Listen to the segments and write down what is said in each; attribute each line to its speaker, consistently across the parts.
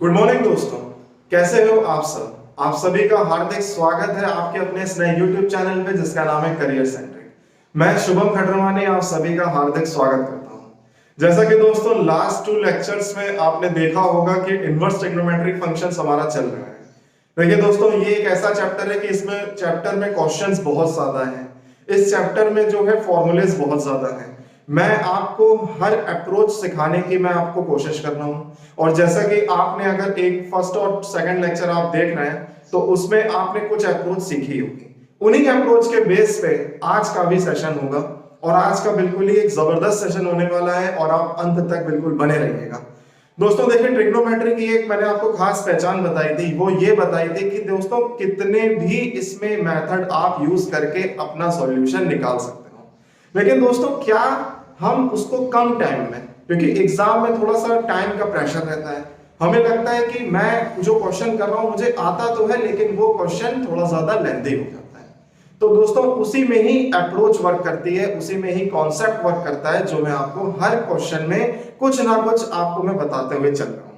Speaker 1: Good morning दोस्तों, कैसे हो आप सब। आप सभी का हार्दिक स्वागत है आपके अपने इस नए YouTube चैनल पे जिसका नाम है करियर सेंट्रिक। मैं शुभम खटरवानी आप सभी का हार्दिक स्वागत करता हूं। जैसा कि दोस्तों लास्ट 2 लेक्चर्स में आपने देखा होगा कि इनवर्स ट्रिग्नोमेट्रिक फंक्शंस हमारा चल रहा है। देखिए दोस्तों, ये एक ऐसा चैप्टर है कि इसमें चैप्टर में क्वेश्चंस बहुत ज्यादा हैं। इस चैप्टर में जो है फॉर्मूलेज बहुत ज्यादा हैं। मैं आपको हर अप्रोच सिखाने की मैं आपको कोशिश कर रहा हूं। और जैसा कि आपने अगर एक फर्स्ट और सेकंड लेक्चर आप देख रहे हैं तो उसमें आपने कुछ अप्रोच सीखी होगी। उन्हीं अप्रोच के बेस पे आज का भी सेशन होगा और आज का बिल्कुल ही एक जबरदस्त सेशन होने वाला है और आप अंत तक बिल्कुल बने रहिएगा। दोस्तों देखिए, ट्रिग्नोमेट्री की एक मैंने आपको खास पहचान बताई थी, वो ये बताई थी कि दोस्तों कितने भी इसमें मेथड आप यूज करके अपना सॉल्यूशन निकाल सकते हो, लेकिन दोस्तों क्या हम उसको कम टाइम में, क्योंकि एग्जाम में थोड़ा सा टाइम का प्रेशर रहता है, हमें लगता है कि मैं जो क्वेश्चन कर रहा हूं मुझे आता तो है लेकिन वो क्वेश्चन थोड़ा ज्यादा लेंथी हो जाता है। तो दोस्तों उसी में ही अप्रोच वर्क करती है, उसी में ही कॉन्सेप्ट वर्क करता है, जो मैं आपको हर क्वेश्चन में कुछ ना कुछ आपको मैं बताते हुए चल रहा हूं।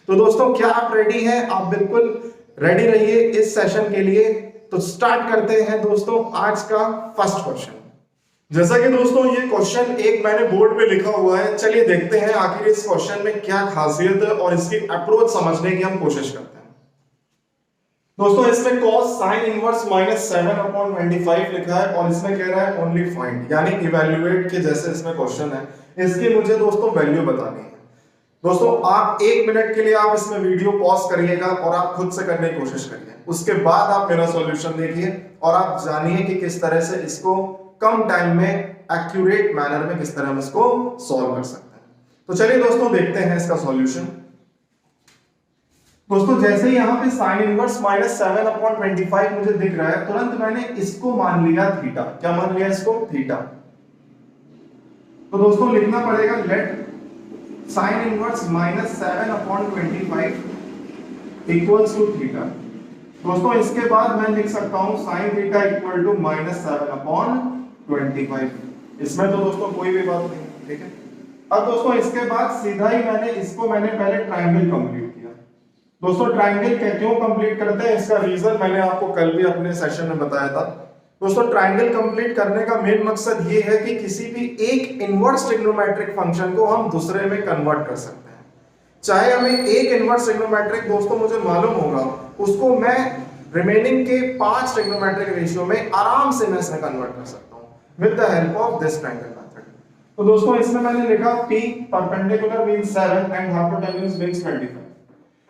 Speaker 1: तो दोस्तों क्या आप रेडी हैं? आप बिल्कुल रेडी रहिए इस सेशन के लिए। तो स्टार्ट करते हैं दोस्तों आज का फर्स्ट क्वेश्चन। जैसा कि दोस्तों ये क्वेश्चन एक मैंने बोर्ड पे लिखा हुआ है, चलिए देखते हैं आखिर इस क्वेश्चन में क्या खासियत है और इसकी अप्रोच समझने की हम कोशिश करते हैं। दोस्तों इसमें cos sin इनवर्स -7/25 लिखा है और इसमें कह रहा है ओनली फाइंड, यानी इवैल्यूएट के जैसे इसमें क्वेश्चन है, इसकी मुझे दोस्तों वैल्यू बतानी है। दोस्तों आप 1 मिनट के लिए आप इसमें वीडियो पॉज करिएगा और आप खुद से करने की कोशिश करिए। उसके बाद आप मेरा सॉल्यूशन देखिए और आप जानिए कि किस तरह से इसको कम टाइम में एक्यूरेट मैनर में किस तरह हम इसको सॉल्व कर सकते हैं। तो चलिए दोस्तों देखते हैं इसका सॉल्यूशन। दोस्तों जैसे ही यहां पे sin इनवर्स -7/25 मुझे दिख रहा है, तुरंत मैंने इसको मान लिया थीटा। क्या मान लिया इसको? थीटा। तो दोस्तों लिखना पड़ेगा let sin inverse -7/25 equals to theta. दोस्तों इसके बाद मैं लिख सकता हूं sin थीटा इक्वल टू -7/25। इसमें तो दोस्तों कोई भी बात नहीं, ठीक है। अब दोस्तों इसके बाद सीधा ही मैंने पहले ट्रायंगल कंप्लीट किया। दोस्तों ट्रायंगल क्यों कंप्लीट करते हैं, इसका रीजन मैंने आपको कल भी अपने सेशन में बताया था। दोस्तों ट्रायंगल कंप्लीट करने का मेन मकसद ये है कि किसी भी एक इनवर्स ट्रिग्नोमेट्रिक फंक्शन को हम दूसरे में कन्वर्ट कर सकते हैं। चाहे हमें एक इनवर्स ट्रिग्नोमेट्रिक दोस्तों मुझे मालूम होगा, उसको मैं रिमेनिंग के 5 ट्रिग्नोमेट्रिक रेशियो में आराम से मैं इसमें कन्वर्ट कर सकता हूं with the help of this triangle method. तो दोस्तों इसमें मैंने लिखा p perpendicular means 7 and hypotenuse means 25।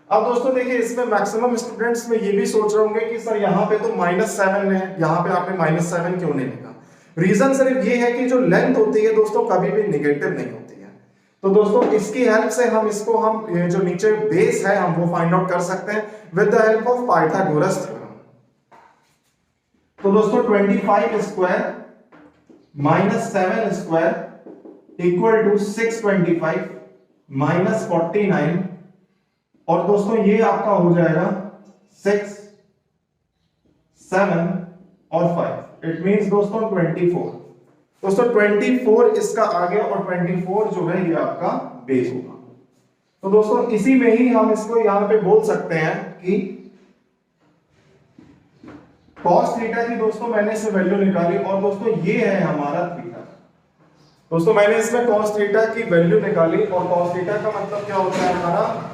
Speaker 1: अब दोस्तों देखिए इसमें मैक्सिमम स्टूडेंट्स में ये भी सोच रहे होंगे कि सर यहाँ पे तो -7 है, यहाँ पे आपने -7 क्यों नहीं लिखा? रीजन सिर्फ ये है कि जो लेंथ होती है दोस्तों कभी भी नेगेटिव नहीं होती है। तो दोस्तों इसकी हेल्प से हम इसको ये जो नीचे बेस है हम वो फाइंड आउट कर सकते हैं with the help of Pythagoras theorem. तो दोस्तों 25 स्क्वायर -7 स्क्वायर इक्वल टू 625 -49, और दोस्तों ये आपका हो जाएगा 6, 7 और 5। इट मींस दोस्तों 24। दोस्तों 24 इसका आगे और 24 जो है ये आपका बेस होगा। तो दोस्तों इसी में ही हम इसको यहां पे बोल सकते हैं कि cos थीटा की दोस्तों मैंने इसे वैल्यू निकाली और दोस्तों ये है हमारा थीटा। दोस्तों मैंने इसमें cos थीटा की वैल्यू निकाली और cos थीटा का मतलब क्या होता है हमारा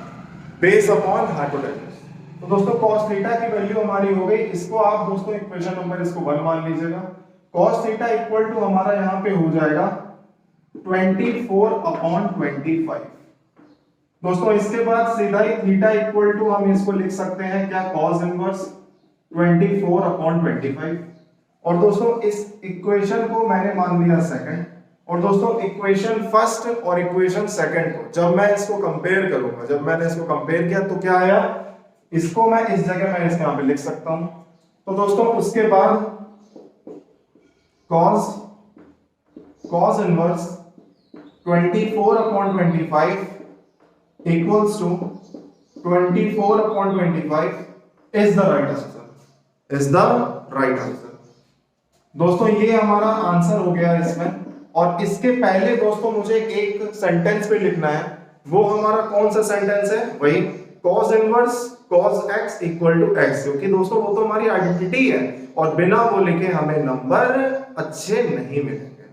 Speaker 1: बेस अपॉन हाइपोटेन्यूज। तो दोस्तों cos थीटा की वैल्यू हमारी हो गई, इसको आप दोस्तों इक्वेशन नंबर इसको 1 मान लीजिएगा। cos थीटा इक्वल टू हमारा यहां पे हो जाएगा 24/25। दोस्तों इसके बाद सीधा ही थीटा इक्वल टू हम इसको लिख सकते हैं क्या, cos इनवर्स 24/25। और दोस्तों इस इक्वेशन को मैंने मान लिया सेकंड, और दोस्तों इक्वेशन फर्स्ट और इक्वेशन सेकंड को जब मैं इसको कंपेयर करूंगा, जब मैंने इसको कंपेयर किया तो क्या आया, इसको मैं इस जगह मैं इसमें यहां पे लिख सकता हूं। तो दोस्तों उसके बाद cos inverse 24/25 equals to 24/25 is the right answer, is the right answer. दोस्तों ये हमारा आंसर हो गया इसमें। और इसके पहले दोस्तों मुझे एक सेंटेंस पे लिखना है, वो हमारा कौन सा सेंटेंस है, वही cos inverse cos x equal to x, क्योंकि दोस्तों वो तो हमारी आइडेंटिटी है और बिना वो लिखे हमें नंबर अच्छे नहीं मिलेंगे।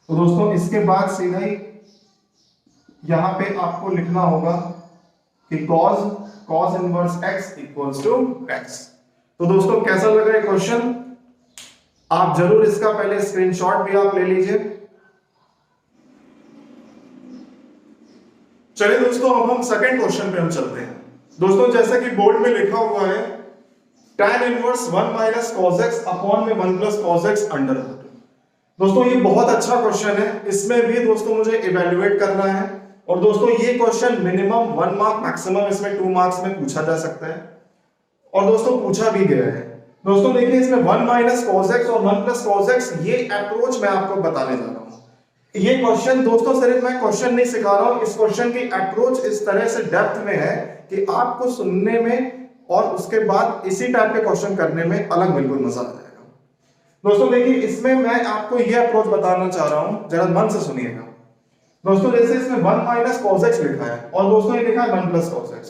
Speaker 1: तो दोस्तों इसके बाद सीधा ही यहां पे आपको लिखना होगा कि cos inverse x equals to x। तो दोस्तों कैसा लगा ये क्वेश्चन? आप जरूर इसका पहले स्क्रीनशॉट भी आप ले लीजिए। चलिए दोस्तों अब हम सेकंड क्वेश्चन पे हम चलते हैं। दोस्तों जैसा कि बोर्ड में लिखा हुआ है tan inverse 1 minus cos x upon में 1 plus cos x under root. दोस्तों ये बहुत अच्छा क्वेश्चन है, इसमें भी दोस्तों मुझे इवैल्यूएट करना है और दोस्तों ये क्वेश्चन मिनिमम 1 मार्क मैक्सिमम इसमें 2 मार्क्स में पूछा जा सकता है और दोस्तों पूछा भी गया है। दोस्तों देखिए इसमें 1 माइनस cos x और 1 प्लस cos x ये अप्रोच मैं आपको बताने जा रहा हूं। ये क्वेश्चन दोस्तों सिर्फ मैं क्वेश्चन नहीं सिखा रहा हूं, इस क्वेश्चन की अप्रोच इस तरह से डेप्थ में है कि आपको सुनने में और उसके बाद इसी टाइप के क्वेश्चन करने में अलग बिल्कुल मजा आ जाएगा। दोस्तों देखिए इसमें मैं आपको ये अप्रोच बताना चाह रहा हूं, जरा मन से सुनिएगा। दोस्तों जैसे इसमें 1 माइनस cos x लिखा है और दोस्तों ये लिखा है 1 प्लस cos x।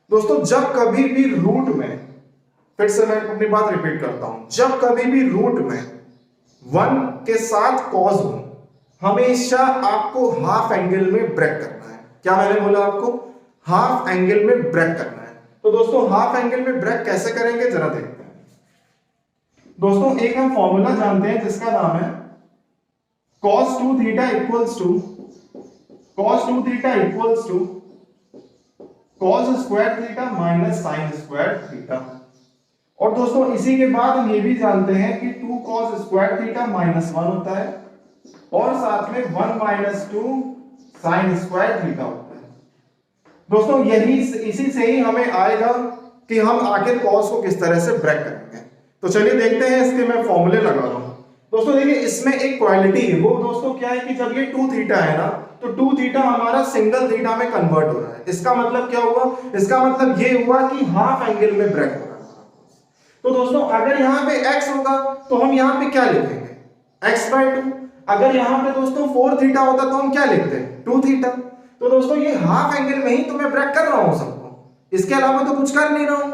Speaker 1: दोस्तों जब कभी भी रूट में, फिर से मैं अपनी बात रिपीट करता हूं, जब कभी भी रूट में 1 के साथ cos हो हमेशा आपको हाफ एंगल में ब्रेक करना है। क्या मैंने बोला आपको? हाफ एंगल में ब्रेक करना है। तो दोस्तों हाफ एंगल में ब्रेक कैसे करेंगे जरा देखते हैं। दोस्तों एक हम फॉर्मूला जानते हैं जिसका नाम है cos 2 theta equals to cos square theta minus sin square theta. और दोस्तों इसी के बाद हम ये भी जानते हैं कि 2 cos स्क्वायर थीटा माइनस 1 होता है और साथ में 1 माइनस 2 sin स्क्वायर थीटा होता है। दोस्तों यही इसी से ही हमें आएगा कि हम आखिर cos को किस तरह से ब्रेक करेंगे। तो चलिए देखते हैं, इसके मैं फॉर्मूले लगा रहा हूं। दोस्तों देखिए इसमें एक क्वालिटी है, वो दोस्तों क्या है कि जब ये 2 थीटा है ना तो 2 थीटा हमारा सिंगल थीटा में कन्वर्ट हो रहा है। इसका मतलब क्या हुआ? इसका मतलब ये हुआ कि हाफ एंगल में ब्रेक हो रहा है। तो दोस्तों अगर यहां पे x होगा तो हम यहां पे क्या लिखेंगे? x/2। अगर यहां पे दोस्तों 4 थीटा होता तो हम क्या लिखते हैं? 2 थीटा। तो दोस्तों ये हाफ एंगल में ही तो मैं ब्रेक कर रहा हूं सबको, इसके अलावा तो कुछ कर नहीं रहा हूं।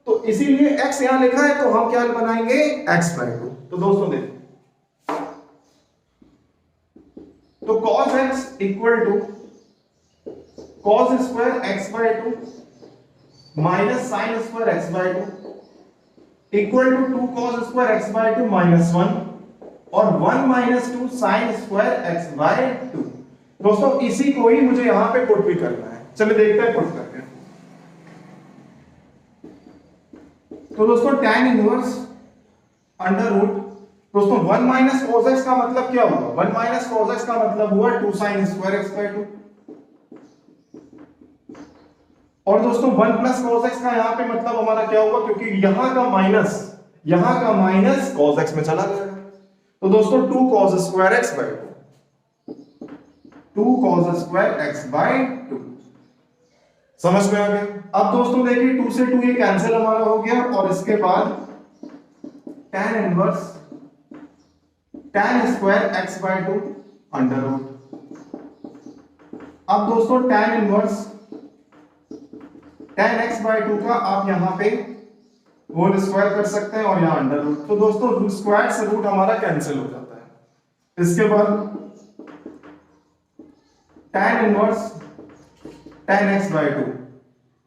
Speaker 1: तो इसीलिए x यहां लिखा है तो हम क्या बनाएंगे? x/2। तो दोस्तों देखिए तो cos x equal to cos square x/2 minus sin square x/2 equal to 2 cos square x/2 minus 1 और 1 माइनस 2 sin स्क्वायर x/2। दोस्तों इसी को ही मुझे यहां पे पुट भी करना है। चलिए देखते हैं पुट करके। तो दोस्तों tan इनवर्स अंडर रूट, दोस्तों 1 माइनस cos x का मतलब क्या हुआ? 1 माइनस cos x का मतलब हुआ 2 sin स्क्वायर x/2 और दोस्तों 1 प्लस cos x का यहां पे मतलब हमारा क्या होगा? क्योंकि यहां का माइनस cos x में चला गया। तो दोस्तों 2 cos स्क्वायर x/2 समझ में आ गया? अब दोस्तों देखिए 2 से 2 ये कैंसिल हमारा हो गया और इसके बाद tan inverse tan square x/2 under root. अब दोस्तों tan इनवर्स tan x/2 का आप यहां पे होल स्क्वायर कर सकते हैं और यहां अंडर रूट। तो दोस्तों स्क्वायर से रूट हमारा कैंसिल हो जाता है। इसके बाद tan इनवर्स tan x/2।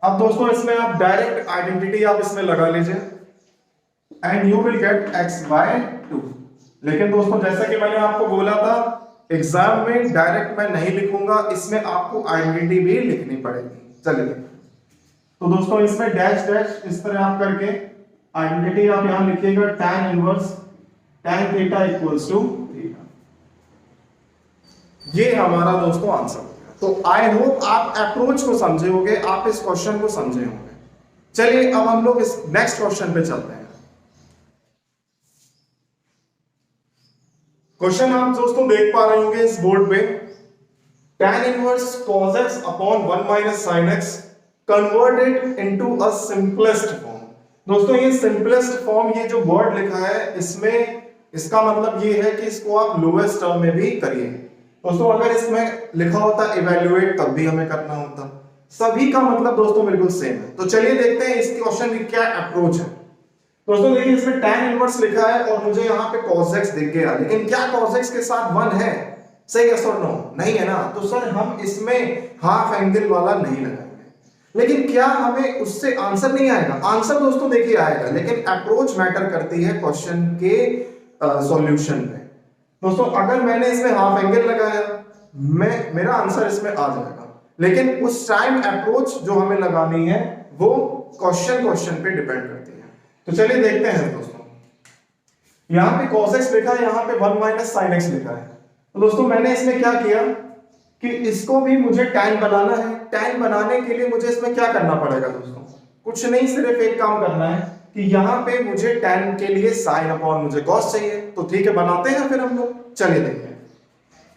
Speaker 1: अब दोस्तों इसमें आप डायरेक्ट आइडेंटिटी आप इसमें लगा लीजिए and you will get x/2। लेकिन दोस्तों जैसा कि मैंने आपको बोला था एग्जाम में डायरेक्ट मैं नहीं लिखूंगा, इसमें आपको आइडेंटिटी भी लिखनी पड़ेगी। चलिए तो दोस्तों इसमें डैश डैश इस तरह आप करके आइडेंटिटी आप यहां लिखिएगा tan inverse tan theta equals to theta. ये हमारा दोस्तों आंसर हो गया। तो आई होप आप अप्रोच को समझे होंगे, आप इस क्वेश्चन को समझे होंगे। चलिए अब हम लोग इस नेक्स्ट क्वेश्चन पे चलते हैं। क्वेश्चन आप दोस्तों देख पा रहे होंगे इस बोर्ड पे, tan inverse cos x upon 1 minus sin x converted into a simplest form. दोस्तों ये सिंपलेस्ट फॉर्म, ये जो वर्ड लिखा है इसमें इसका मतलब ये है कि इसको आप लोएस्ट टर्म में भी करिए। दोस्तों अगर इसमें लिखा होता इवैल्यूएट तब भी हमें करना होता, सभी का मतलब दोस्तों बिल्कुल सेम है। तो चलिए देखते हैं इस क्वेश्चन की क्या अप्रोच है। दोस्तों देखिए इसमें tan इनवर्स लिखा है और मुझे यहाँ पे cos x दिख गया, लेकिन क्या cos x के साथ 1 है? सही है सर? नो नहीं है ना, तो सर हम इसमें हाफ एंगल वाला नहीं लगाएंगे। लेकिन क्या हमें उससे आंसर नहीं आएगा? आंसर दोस्तों देखिए आएगा, लेकिन अप्रोच मैटर करती है क्वेश्चन के सॉल्यूशन में। दोस्तों अगर मैंने इसमें हाफ एंगल लगाया, मेरा आंसर इसमें आ जाएगा, लेकिन उस टाइम अप्रोच जो हमें लगानी है वो क्वेश्चन पे डिपेंड करती है। तो चलिए देखते हैं दोस्तों। यहाँ पे cos x लिखा है, यहाँ पे 1 माइनस sin x लिखा है। तो दोस्तों मैंने इसमें क्या किया कि इसको भी मुझे tan बनाना है। tan बनाने के लिए मुझे इसमें क्या करना पड़ेगा दोस्तों? कुछ नहीं, सिर्फ एक काम करना है कि यहाँ पे मुझे tan के लिए sin अपॉन मुझे cos चाहिए। तो ठीक है, बनाते हैं फिर हम लोग। चलिए देखते हैं,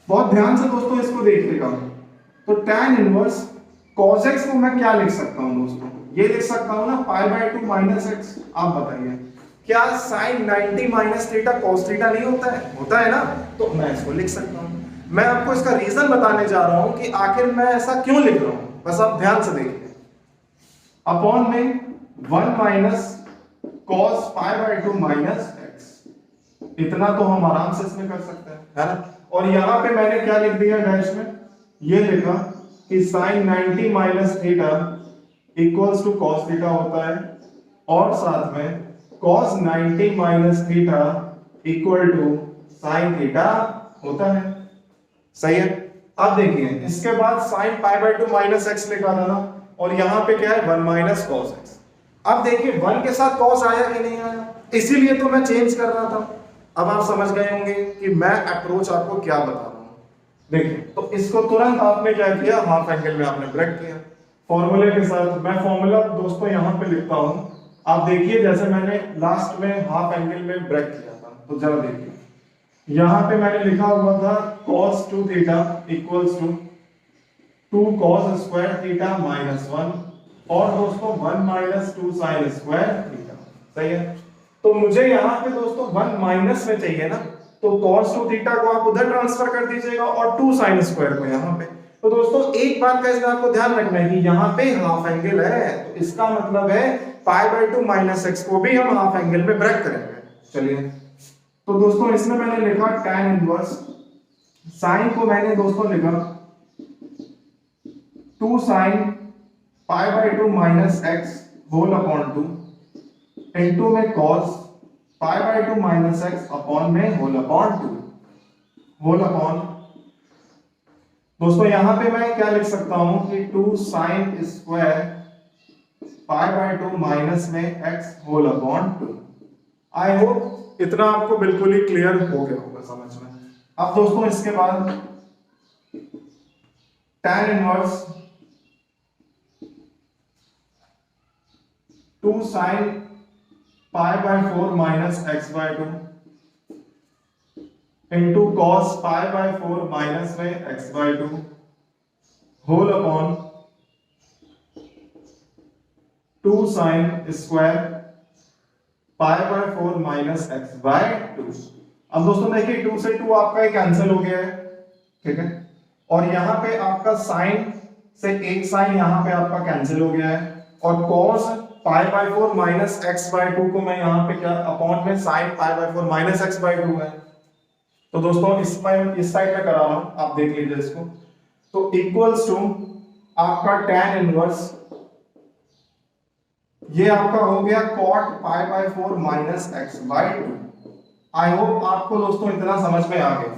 Speaker 1: बहुत ध्यान से दोस्तों इसको देखिएगा। तो tan इनवर्स cos x को मैं क्या लिख सकता हूँ दोस्तों? ये लिख सकता हूँ ना π/2 माइनस x। आप बताइए क्या sin 90 minus theta cos theta नहीं होता है? होता है ना, तो मैं इसको लिख सकता हूँ। मैं आपको इसका रीजन बताने जा रहा हूं कि आखिर मैं ऐसा क्यों लिख रहा हूं, बस आप ध्यान से देखिए। अपॉन में 1 माइनस cos π/2 माइनस x, इतना तो हम आराम से इसमें कर सकते हैं, है ना। और यहां पे मैंने क्या लिख दिया डैश में, ये लिखा कि sin 90 minus theta equals to cos theta होता है, और साथ में cos 90 minus theta equal to sin theta होता है। सही है। अब देखिए इसके बाद sin π/2 माइनस x लिखा था ना, और यहां पे क्या है 1 माइनस cos x। अब देखिए 1 के साथ cos आया कि नहीं आया, इसीलिए तो मैं चेंज कर रहा था। अब आप समझ गए होंगे कि मैं अप्रोच आपको क्या बता रहा हूं। देखिए तो इसको तुरंत आपने क्या किया, हाफ एंगल में आपने ब्रेक किया फॉर्मूले के साथ। मैं फॉर्मूला दोस्तों यहां पे लिखता हूं, आप देखिए जैसे मैंने लास्ट में हाफ एंगल में ब्रेक किया था, तो जरा देखिए यहां पे मैंने लिखा हुआ था cos 2 theta equals to 2 cos square theta minus 1, और दोस्तों 1 माइनस 2 sin स्क्वायर थीटा। सही है। तो मुझे यहाँ पे दोस्तों 1 माइनस में चाहिए ना, तो cos 2 थीटा को आप उधर ट्रांसफर कर दीजिएगा और 2 sin स्क्वायर को यहाँ पे। तो दोस्तों एक बात का इसमें आपको ध्यान रखना है कि यहाँ पे हाफ एंगल है, तो इसका मतलब है π/2 माइनस x को भी हम हाफ एंगल में ब्रेक करेंगे। चलिए तो दोस्तों इसमें मैंने लिखा tan इनवर्स, sin को मैंने दोस्तों लिखा 2 sin π/2 minus x whole upon 2 into में cos π/2 माइनस x अपॉन में होल अपॉन 2 होल अपॉन। दोस्तों यहां पे मैं क्या लिख सकता हूं कि 2 sin स्क्वायर π/2 माइनस में x whole upon 2। I hope इतना आपको बिल्कुल ही क्लियर हो गया होगा समझ में। अब दोस्तों इसके बाद tan inverse 2 sin π/4 minus x/2 into cos π/4 minus में x/2 whole upon 2 sin square π/4 minus x/2। अब दोस्तों देखिए 2 से 2 आपका ये कैंसिल हो गया है, ठीक है, और यहां पे आपका sin से एक साइन यहां पे आपका कैंसिल हो गया है, और cos π/4 माइनस x/2 को मैं यहां पे क्या अपॉन में sin π/4 माइनस x/2 है। तो दोस्तों इसमें इस साइड में करा रहा हूं, आप देख लीजिए इसको। तो इक्वल्स टू आपका tan इनवर्स, ये आपका हो गया cot π/4 minus x/2। I hope आपको दोस्तों इतना समझ में आ गया।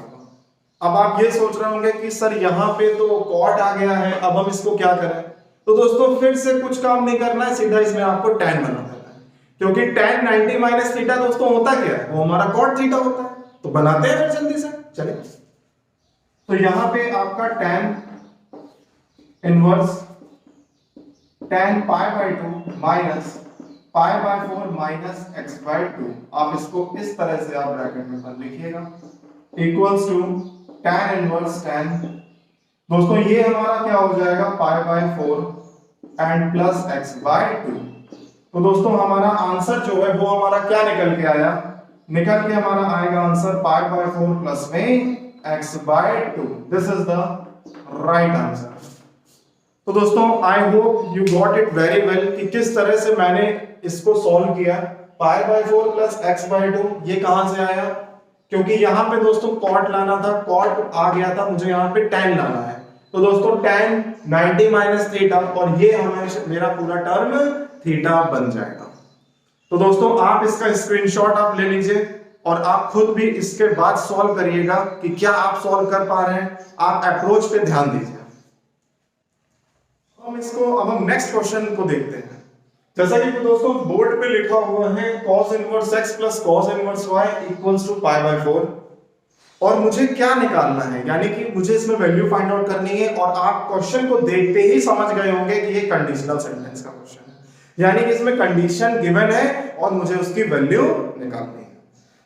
Speaker 1: अब आप ये सोच रहे होंगे कि सर यहाँ पे तो cot आ गया है, अब हम इसको क्या करें। तो दोस्तों फिर से कुछ काम नहीं करना है, सीधा इसमें आपको tan बना देना है, क्योंकि tan 90 माइनस थीटा दोस्तों होता क्या है, वो हमारा cot थीटा होता है। तो बनाते हैं फिर जल्दी से, चलिए। तो यहां पे आपका tan inverse tan π/2 minus π/4 minus x/2, आप इसको इस तरह से आप ब्रैकेट में पर लिखिएगा, equals to tan inverse tan। दोस्तों ये हमारा क्या हो जाएगा π/4 एंड प्लस x/2। तो दोस्तों हमारा आंसर जो है वो हमारा क्या निकल के आया, निकल के हमारा आएगा आंसर π/4 प्लस में x/2। This is the right answer. तो दोस्तों I hope you got it very well कि किस तरह से मैंने इसको सॉल्व किया। Pi by 4 plus x by 2 ये कहां से आया, क्योंकि यहाँ पे दोस्तों कॉट लाना था, कॉट आ गया था, मुझे यहाँ पे tan लाना है। तो दोस्तों tan 90 माइनस थीटा और ये हमें मेरा पूरा टर्म थीटा बन जाएगा। तो दोस्तों आप इसका स्क्रीनशॉट आप ले लीजिए और आप खुद भी इसके बाद सॉल्व करिएगा कि क्या आप सॉल्व कर पा रहे हैं। आप अप्रोच पे ध्यान दीजिए। अब हम नेक्स्ट क्वेश्चन को देखते हैं। जैसा कि दोस्तों बोर्ड पे लिखा हुआ है cos inverse x plus cos inverse y equals to pi by 4 और मुझे क्या निकालना है, यानी कि मुझे इसमें वैल्यू फाइंड आउट करनी है। और आप क्वेश्चन को देखते ही समझ गए होंगे कि ये कंडीशनल सेंटेंस का क्वेश्चन है, यानी कि इसमें कंडीशन गिवन है और मुझे उसकी वैल्यू निकालनी है।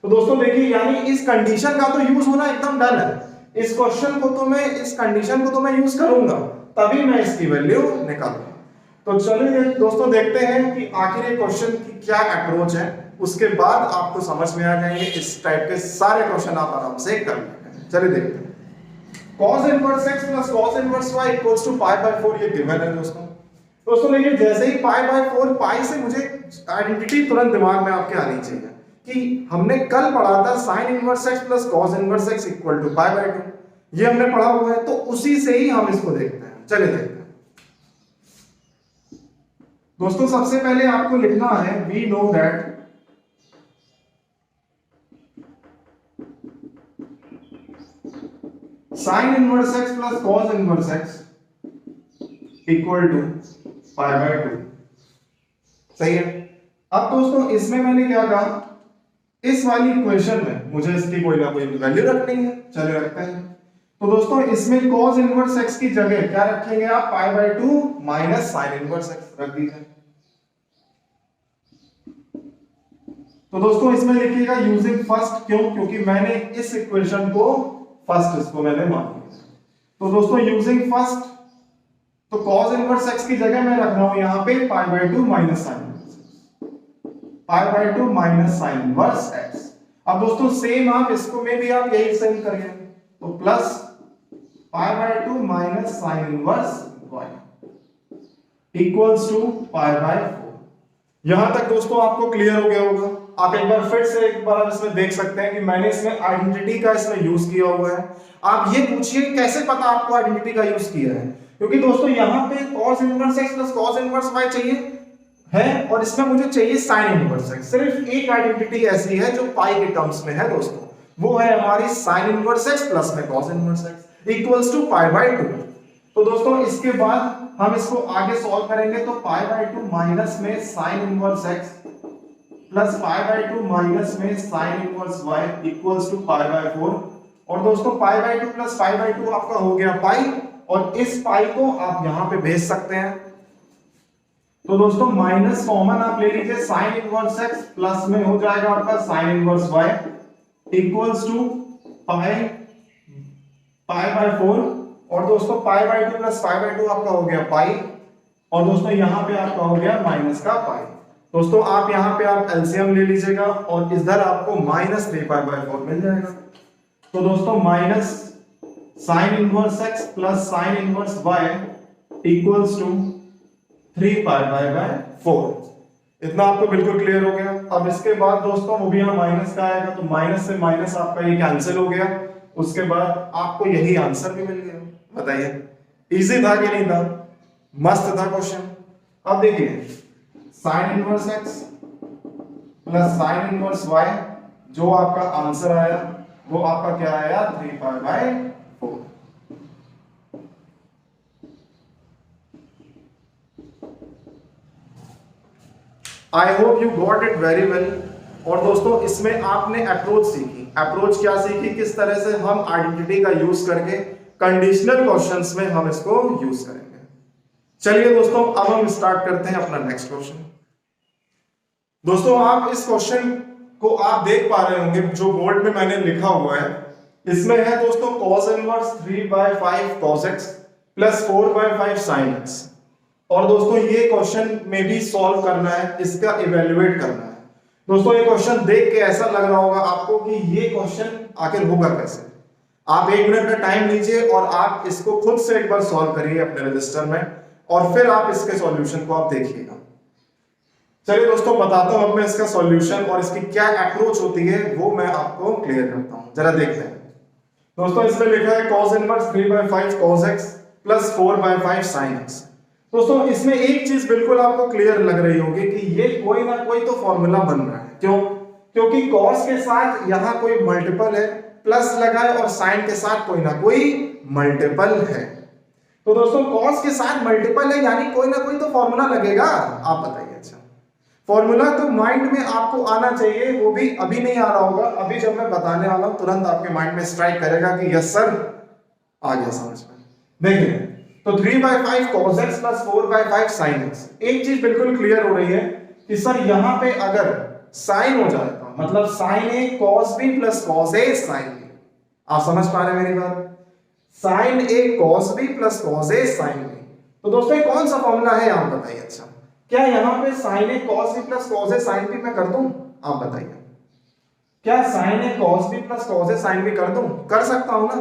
Speaker 1: तो दोस्तों देखिए, यानी इस कंडीशन का तो यूज होना एकदम डन है। इस क्वेश्चन को तो मैं, इस कंडीशन को तो मैं यूज करूंगा, तभी मैं इसकी वैल्यू निकालूंगा। तो चलिए दोस्तों देखते हैं कि आखिर ये क्वेश्चन की क्या अप्रोच है, उसके बाद आपको समझ में आ जाएंगे। इस टाइप के सारे क्वेश्चन आप आराम से कर लेंगे। चलिए देखते हैं। cos inverse x plus cos inverse y equals to pi by 4 ये गिवन है दोस्तों देखिए, जैसे ही पाई बाय 4, पाई से मुझे आइडेंटिटी तुरंत दिमाग में आपके आनी चाहिए कि हमने कल पढ़ा था sin inverse x plus cos inverse x equal to pi by 2, ये हमने पढ़ा हुआ है। तो उसी से ही हम इसको देखते हैं। चलिए देखते हैं दोस्तों। सबसे पहले आपको लिखना है we know that sin inverse x plus cos inverse x equal to pi by 2। सही है। अब दोस्तों इसमें मैंने क्या कहा, इस वाली इक्वेशन में मुझे इसकी कोई ना कोई वैल्यू रखनी है। चलिए रखते हैं। तो दोस्तों इसमें cos इनवर्स x की जगह क्या रखेंगे आप, पाई by 2 minus sin inverse x रख दीजिए। तो दोस्तों इसमें लिखिएगा यूजिंग फर्स्ट, क्यों, क्योंकि मैंने इस इक्वेशन को फर्स्ट, इसको मैंने मान लिया। तो दोस्तों यूजिंग फर्स्ट, तो cos इनवर्स x की जगह मैं रख रहा हूं यहां पे पाई by 2 minus sin pi by 2 minus sin inverse x। अब दोस्तों सेम आप इसको में भी आप यही सेम करिए, तो plus pi by 2 minus sin inverse y equals to pi by 4। यहां तक दोस्तों आपको क्लियर हो गया होगा। आप एक बार फिर से एक बार इसमें देख सकते हैं कि मैंने इसमें आइडेंटिटी का इसमें यूज किया हुआ है। आप ये पूछिए कैसे पता आपको आइडेंटिटी का यूज किया है, क्योंकि दोस्तों यहां पे cos inverse x plus cos inverse y चाहिए है और इसमें मुझे चाहिए sin इनवर्स x। सिर्फ एक आइडेंटिटी ऐसी है जो पाई के टर्म्स में है दोस्तों, वो है हमारी sin इनवर्स x प्लस में cos inverse x equals to pi by 2। तो दोस्तों इसके बाद हम इसको आगे सॉल्व करेंगे, तो पाई बाय 2 माइनस में sin inverse x plus pi by 2 minus में sin inverse y equals to pi by 4। और दोस्तों pi by 2 plus pi by 2 आपका हो गया पाई, और इस पाई को आप यहां पे भेज सकते हैं। तो दोस्तों माइनस कॉमन आप ले लीजिए, sin इनवर्स x प्लस में हो जाएगा आपका sin inverse y equals to pi by 4। और दोस्तों pi by 2 plus pi by 2 आपका हो गया पाई, और दोस्तों यहां पे आपका हो गया माइनस का पाई। दोस्तों आप यहां पे आप एलसीएम ले लीजिएगा और इधर आपको माइनस 3 पाई बाय 4 मिल जाएगा। तो दोस्तों minus sin inverse x plus sin inverse y equals to 3 pi by 4। इतना आपको बिल्कुल क्लियर हो गया। अब इसके बाद दोस्तों वो भी यहाँ माइनस का आएगा, तो माइनस से माइनस आपका ये कैंसिल हो गया। उसके बाद आपको यही आंसर भी मिल गया। बताइए इजी था कि नहीं था, मस्त था क्वेश्चन। अब देखिए sin inverse x plus sin inverse y, जो आपका आंसर आया वो आपका क्या आया, 3 pi by 4। I hope you got it very well. और दोस्तों इसमें आपने अप्रोच सीखी। अप्रोच क्या सीखी, किस तरह से हम आइडेंटिटी का यूज करके कंडीशनल क्वेश्चंस में हम इसको यूज करेंगे। चलिए दोस्तों अब हम स्टार्ट करते हैं अपना नेक्स्ट क्वेश्चन। दोस्तों आप इस क्वेश्चन को आप देख पा रहे होंगे, जो बोर्ड में मैंने लिखा हुआ है इसमें है दोस्तों cos inverse 3 by 5 cos x plus 4 by 5 sin x। और दोस्तों ये क्वेश्चन में भी सॉल्व करना है, इसका इवेल्युएट करना है। दोस्तों ये क्वेश्चन देख के ऐसा लग रहा होगा आपको कि ये क्वेश्चन आखिर होगा कैसे। आप 1 मिनट का टाइम लीजिए और आप इसको खुद से एक बार सॉल्व करिए अपने रजिस्टर में। और फिर आप इसके सॉल्यूशन को आप देखिएगा। चलिए दोस्तों, बताता हूं अब मैं इसका सॉल्यूशन और इसकी क्या अप्रोच होती है वो मैं आपको क्लियर करता हूं। जरा देखते हैं दोस्तों। इसमें लिखा है cos inverse 3/5 cos x plus 4/5 sin x। दोस्तों इसमें एक चीज बिल्कुल आपको क्लियर लग रही होगी कि ये कोई ना कोई तो फॉर्मूला बन रहा है। क्यों? क्योंकि cos के साथ यहां कोई मल्टीपल है, प्लस लगा है, और sin के साथ कोई ना कोई मल्टीपल है। तो दोस्तों cos के साथ मल्टीपल है यानी कोई ना कोई तो फॉर्मूला लगेगा। आप बताइए। अच्छा, फॉर्मूला तो माइंड में आपको आना चाहिए, वो भी अभी नहीं आ रहा होगा। अभी जब मैं बताने वाला हूं तुरंत आपके माइंड में स्ट्राइक करेगा कि यस सर, आ गया समझ में। देखिए, तो 3/5 cos x plus 4/5 sin x। एक चीज बिल्कुल क्लियर हो रही है कि सर यहां पे अगर sin हो जाता, मतलब sin a cos b plus cos a sin b। आप समझ पा रहे हैं मेरी बात? sin a cos b plus cos a sin b। तो दोस्तों कौन सा फॉर्मूला है आप बताइए। अच्छा, क्या यहां पे sin a cos b plus cos a sin b मैं कर दूं? आप बताइए, क्या sin a cos b plus cos a sin b कर दूं? कर सकता हूं ना,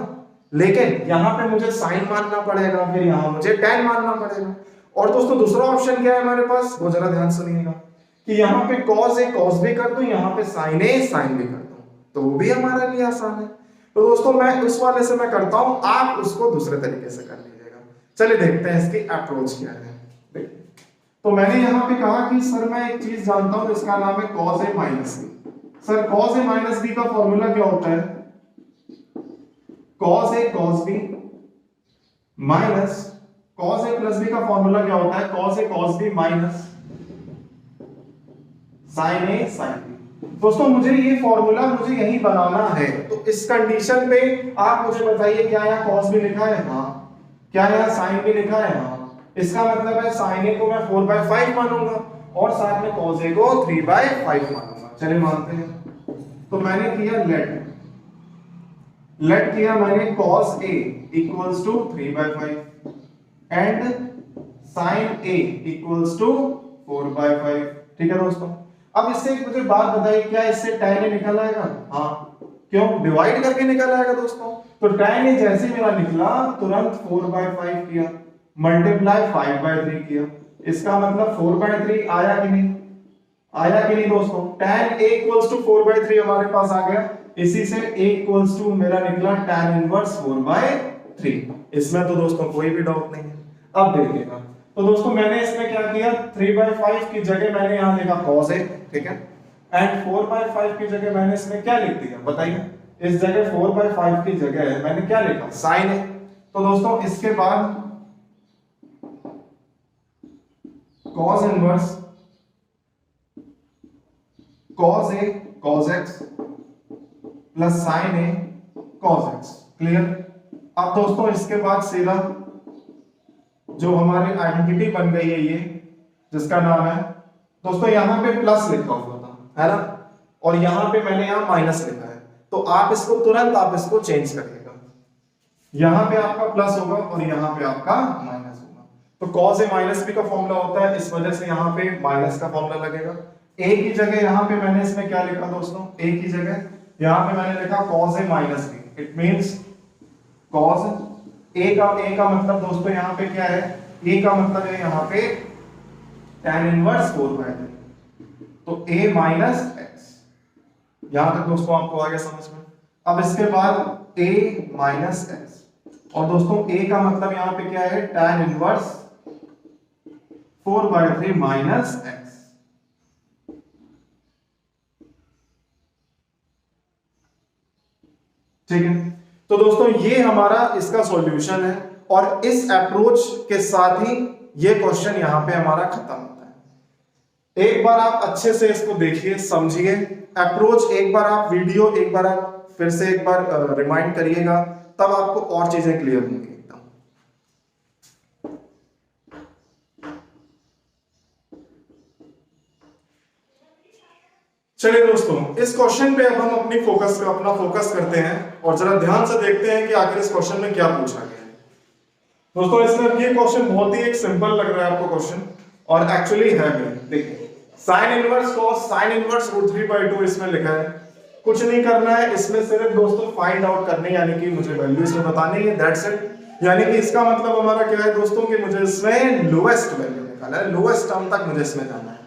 Speaker 1: लेकिन यहां पे मुझे sin मानना पड़ेगा, फिर यहां मुझे tan मानना पड़ेगा। और दोस्तों दूसरा ऑप्शन क्या है हमारे पास, वो जरा ध्यान सुनिएगा कि यहां पे cos a cos b कर दूं, यहां पे sin a sin b कर दूं, तो वो भी हमारे लिए आसान है। तो दोस्तों मैं उस वाले से मैं करता हूं, आप उसको दूसरे तरीके से कर लीजिएगा। चलिए देखते हैं इसकी अप्रोच क्या है। तो मैंने यहां पे कहा कि सर मैं एक चीज जानता हूं जिसका नाम है cos a minus b। Sir cos a minus b का फॉर्मूला क्या होता है? cos a cos b minus cos a plus b का फॉर्मूला क्या होता है? cos a cos b minus sin a sin b। दोस्तों मुझे ये फॉर्मूला मुझे यही बनाना है, तो इस कंडीशन पे आप मुझे बताइए, क्या यहाँ cos b लिखा है? हाँ। क्या यहाँ sin b लिखा है? हाँ। इसका मतलब है sin a को मैं 4/5 मानूंगा और साथ में cos a को 3/5 मानूंगा। चलिए मानते हैं। तो मैंने किया लेट किया मैंने cos a equals to 3/5 and sin a equals to 4/5। ठीक है दोस्तों, अब इससे एक मुझे बात बताइए, क्या इससे tan a निकल आएगा? हाँ। क्यों? डिवाइड करके निकल आएगा दोस्तों। तो tan a जैसे मेरा निकला, तुरंत 4/5 किया, मल्टीप्लाई 5/3 किया। इसका मतलब 4/3 आया कि नहीं? आया कि नहीं दोस्तों? tan a इक्वल्स टू 4/3 हमारे पास आ गया। इसी से a इक्वल्स टू मेरा निकला tan इनवर्स 4/3। इसमें तो दोस्तों कोई भी डाउट नहीं है। अब देखिएगा, तो दोस्तों मैंने इसमें क्या किया, 3/5 की जगह मैंने यहां लिखा cos a, ठीक है, एंड 4/5 की जगह मैंने इसमें क्या लिख दिया बताइए? इस जगह 4/5 की जगह मैंने क्या लिखा? sin a। तो दोस्तों इसके बाद cos inverse cos a cos x plus sin a cos x। Clear? अब दोस्तों इसके बाद सीधा जो हमारी आइडेंटिटी बन गई है, ये जिसका नाम है दोस्तों, यहां पे प्लस लिखा हुआ था, है ना, और यहां पे मैंने यहां माइनस लिखा है। तो आप इसको तुरंत आप इसको चेंज करिएगा, यहां पे आपका प्लस होगा और यहां पे आपका माइनस होगा। तो cos a माइनस b का फॉर्मूला होता है, इस वजह से यहां पे माइनस का फॉर्मूला लगेगा। a की जगह यहां पे मैंने इसमें क्या लिखा दोस्तों? a की जगह यहां पे मैंने लिखा cos a minus b। It means cos a का मतलब दोस्तों यहां पे क्या है? a का मतलब है यहां पे tan इनवर्स 4/3, तो a माइनस x। यहां तक दोस्तों आपको आ गया समझ में? अब इसके बाद a माइनस x, और दोस्तों a का मतलब यहां पे क्या है? tan inverse 4/3 minus x। ठीक है, तो दोस्तों ये हमारा इसका सॉल्यूशन है, और इस अप्रोच के साथ ही ये क्वेश्चन यहां पे हमारा खत्म होता है। एक बार आप अच्छे से इसको देखिए, समझिए अप्रोच, एक बार आप वीडियो एक बार आप फिर से एक बार रिमाइंड करिएगा, तब आपको और चीजें क्लियर होंगी एकदम। चलिए दोस्तों, इस क्वेश्चन पे अब हम अपना फोकस करते हैं और जरा ध्यान से देखते हैं कि आखिर इस क्वेश्चन में क्या पूछा गया है। दोस्तों इसमें ये क्वेश्चन बहुत ही एक सिंपल लग रहा है आपको क्वेश्चन, और एक्चुअली है भी। देखिए sin inverse cos sin inverse √3/2 इसमें लिखा है। कुछ नहीं करना है इसमें, सिर्फ दोस्तों फाइंड आउट करनी, यानी कि मुझे वैल्यू इसमें बतानी है, दैट्स इट। यानी कि इसका मतलब हमारा क्या है दोस्तों कि मुझे इसमें लोएस्ट वैल्यू निकालना है, लोएस्ट टर्म तक मुझे इसमें जाना है।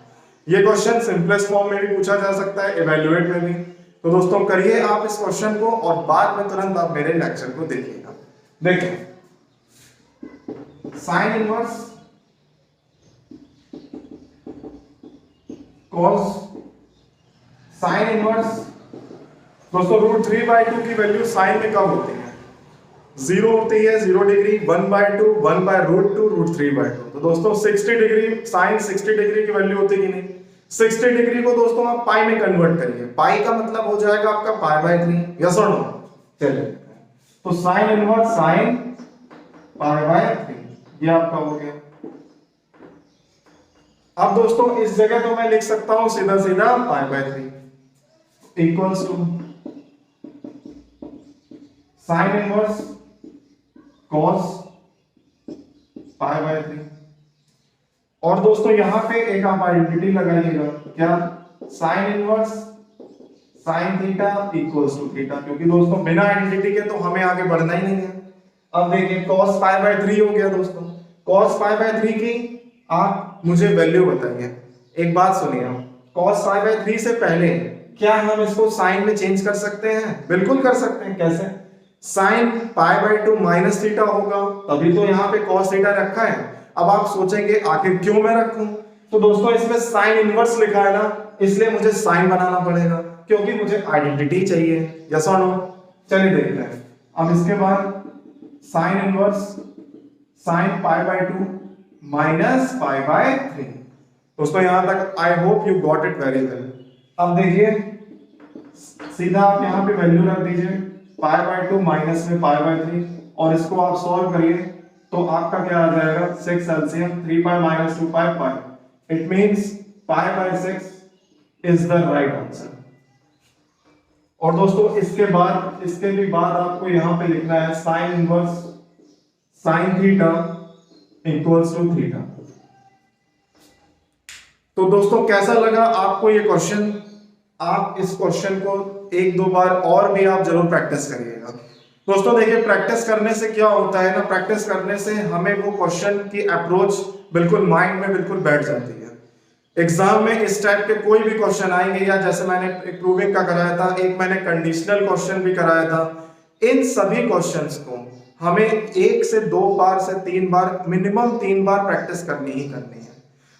Speaker 1: ये क्वेश्चन सिंपलेस्ट फॉर्म में भी पूछा जा सकता है, इवैल्यूएट में भी। तो दोस्तों करिए आप इस क्वेश्चन को और बाद में तुरंत आप मेरे लेक्चर को देखिएगा। देखिए sign inverse cos sine inverse दोस्तों √3/2 की वैल्यू साइन में कब होती है? 0 होती है 0 डिग्री, 1/2 1/√2 √3/2। तो दोस्तों 60 डिग्री साइन 60 डिग्री की वैल्यू होती है कि नहीं? 60 डिग्री को दोस्तों आप पाई में कन्वर्ट करिए, पाई का मतलब हो जाएगा आपका π/3। यस और नो? चलिए तो साइन इनवर्स साइन π/3 ये आपका हो गया। अब दोस्तों इस जगह तो मैं लिख सकता हूं सीधा सीधा π/3 equals to sine inverse cos π/3। और दोस्तों यहां पे एक आप आइडेंटिटी लगाइएगा, क्या? Sine inverse sine theta equals to theta, क्योंकि दोस्तों बिना आइडेंटिटी के तो हमें आगे बढ़ना ही नहीं है। अब देखिए cos π/3 हो गया दोस्तों। cos π/3 की आप मुझे वैल्यू बताइए। एक बात सुनिए, cos π/3 से पहले क्या हम इसको साइन में चेंज कर सकते हैं? बिल्कुल कर सकते हैं। कैसे? साइन π/2 माइनस थीटा होगा, तभी तो यहाँ पे cos थीटा रखा है। अब आप सोचेंगे आखिर क्यों मैं रखूं? तो दोस्तों इसमें साइन इनवर्स लिखा है ना, इसलिए मुझे साइन बनाना पड़ेगा, क्योंकि मुझे आइडेंटिटी चाहिए। यस और नो? चलिए देखते हैं। अब इसके बाद साइन इनवर्स साइन π/2 माइनस π/3। दोस्तों यहां तक आई hope you got it very well. अब देखिए सीधा आप यहां पे वैल्यू रख दीजिए π/2 माइनस में π/3 और इसको आप सॉल्व करिए तो आपका क्या आ जाएगा? 6 LCM 3π minus 2π π। It means π/6 is the right answer. और दोस्तों इसके भी बाद आपको यहां पे लिखना है sine inverse sine theta equals to theta. तो दोस्तों कैसा लगा आपको ये क्वेश्चन? आप इस क्वेश्चन को एक दो बार और भी आप जरूर प्रैक्टिस करिएगा। दोस्तों देखिए प्रैक्टिस करने से क्या होता है ना, प्रैक्टिस करने से हमें वो क्वेश्चन की अप्रोच बिल्कुल माइंड में बिल्कुल बैठ जाती है। एग्जाम में इस टाइप के कोई भी क्वेश्चन आएंगे, या जैसे मैंने एक प्रूविंग का कराया था, एक मैंने कंडीशनल क्वेश्चन भी कराया था, इन सभी क्वेश्चंस को हमें 1 से 2 बार से 3 बार मिनिमम 3 बार प्रैक्टिस करनी ही करनी है।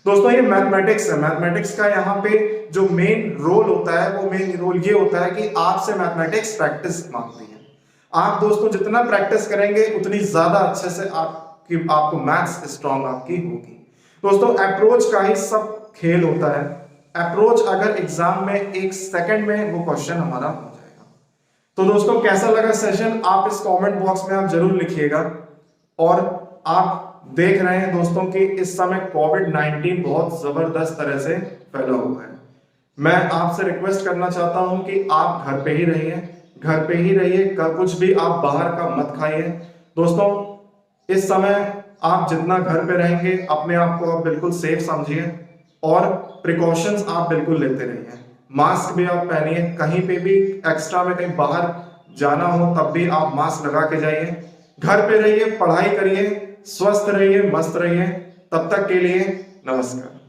Speaker 1: दोस्तों ये मैथमेटिक्स है, मैथमेटिक्स का यहाँ पे जो मेन रोल होता है वो मेन रोल ये होता है कि आपसे मैथमेटिक्स प्रैक्टिस मांगती है। आप दोस्तों जितना प्रैक्टिस करेंगे उतनी ज्यादा अच्छे से आपको मैथ्स स्ट्रांग आपकी होगी। दोस्तों अप्रोच का ही सब खेल होता है। अप्रोच अगर एग्जाम में 1 सेकंड में वो क्वेश्चन हमारा हो जाएगा। तो दोस्तों कैसा लगा सेशन आप इस कमेंट बॉक्स में आप जरूर लिखिएगा। और आप देख रहे हैं दोस्तों कि इस समय कोविड-19 बहुत जबरदस्त तरह से फैला हुआ है। मैं आपसे रिक्वेस्ट करना चाहता हूं कि आप घर पे ही रहिए, घर पे ही रहिए, कुछ भी आप बाहर का मत खाइए। दोस्तों इस समय आप जितना घर पे रहेंगे अपने आप को आप बिल्कुल सेफ समझिए और प्रिकॉशंस आप बिल्कुल लेते रहिए। मास्क भी आप पहनिए, कहीं पे भी एक्स्ट्रा में कहीं बाहर जाना हो तब भी आप मास्क लगा के जाइए। घर पे रहिए, पढ़ाई करिए, स्वस्थ रहिए, मस्त रहिए। तब तक के लिए नमस्कार।